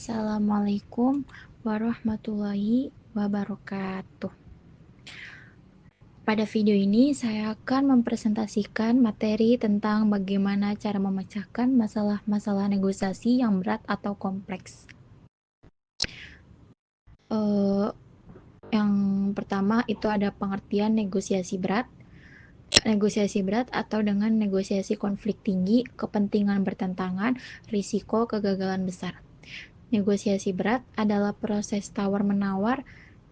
Assalamualaikum warahmatullahi wabarakatuh. Pada video ini saya akan mempresentasikan materi tentang bagaimana cara memecahkan masalah-masalah negosiasi yang berat atau kompleks. Yang pertama itu ada pengertian negosiasi berat. Negosiasi berat atau dengan negosiasi konflik tinggi, kepentingan bertentangan, risiko kegagalan besar. Negosiasi berat adalah proses tawar-menawar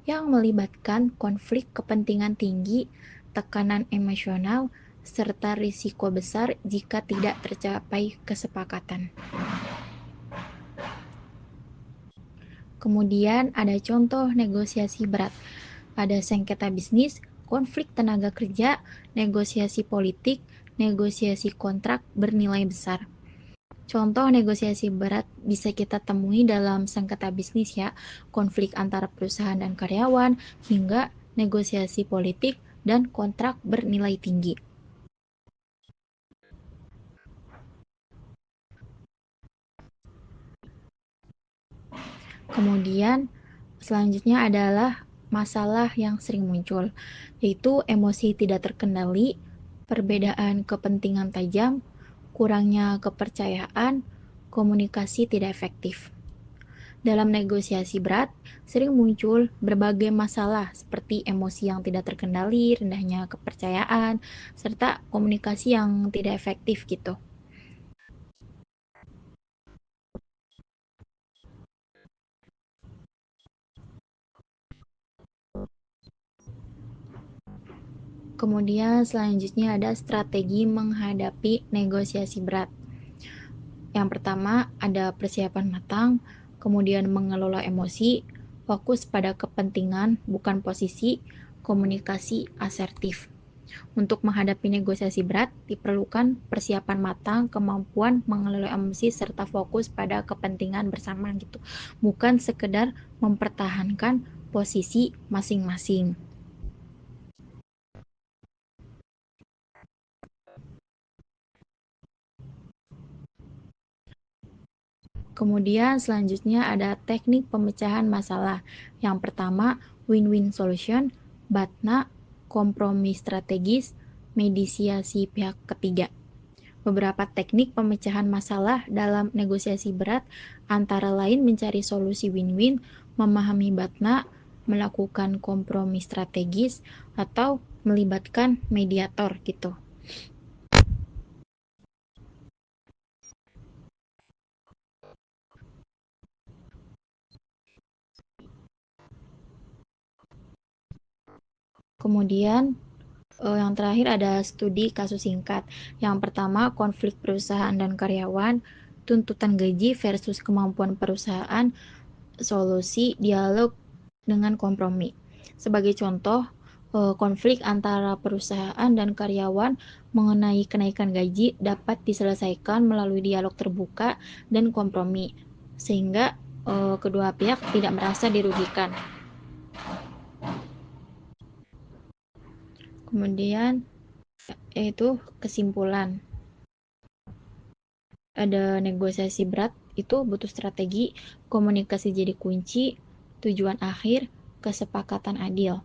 yang melibatkan konflik kepentingan tinggi, tekanan emosional, serta risiko besar jika tidak tercapai kesepakatan. Kemudian ada contoh negosiasi berat. Ada sengketa bisnis, konflik tenaga kerja, negosiasi politik, negosiasi kontrak bernilai besar. Contoh negosiasi berat bisa kita temui dalam sengketa bisnis ya, konflik antara perusahaan dan karyawan, hingga negosiasi politik dan kontrak bernilai tinggi. Kemudian selanjutnya adalah masalah yang sering muncul, yaitu emosi tidak terkendali, perbedaan kepentingan tajam, kurangnya kepercayaan, komunikasi tidak efektif. Dalam negosiasi berat, sering muncul berbagai masalah seperti emosi yang tidak terkendali, rendahnya kepercayaan, serta komunikasi yang tidak efektif gitu. Kemudian selanjutnya ada strategi menghadapi negosiasi berat. Yang pertama ada persiapan matang, kemudian mengelola emosi, fokus pada kepentingan bukan posisi, komunikasi asertif. Untuk menghadapi negosiasi berat, diperlukan persiapan matang, kemampuan mengelola emosi, serta fokus pada kepentingan bersama gitu. Bukan sekedar mempertahankan posisi masing-masing. Kemudian selanjutnya ada teknik pemecahan masalah. Yang pertama, win-win solution, BATNA, kompromi strategis, mediasi pihak ketiga. Beberapa teknik pemecahan masalah dalam negosiasi berat antara lain mencari solusi win-win, memahami BATNA, melakukan kompromi strategis, atau melibatkan mediator gitu. Kemudian yang terakhir ada studi kasus singkat. Yang pertama, konflik perusahaan dan karyawan, tuntutan gaji versus kemampuan perusahaan, solusi dialog dengan kompromi. Sebagai contoh, konflik antara perusahaan dan karyawan mengenai kenaikan gaji dapat diselesaikan melalui dialog terbuka dan kompromi, sehingga kedua pihak tidak merasa dirugikan. Kemudian yaitu kesimpulan. Ada negosiasi berat itu butuh strategi, komunikasi jadi kunci, tujuan akhir, kesepakatan adil.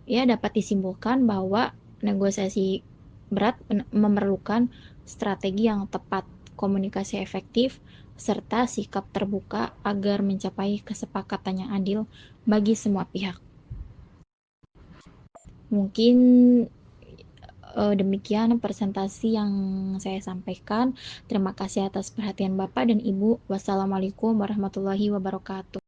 Ya, dapat disimpulkan bahwa negosiasi berat memerlukan strategi yang tepat, komunikasi efektif, serta sikap terbuka agar mencapai kesepakatan yang adil bagi semua pihak. Mungkin demikian presentasi yang saya sampaikan. Terima kasih atas perhatian Bapak dan Ibu. Wassalamualaikum warahmatullahi wabarakatuh.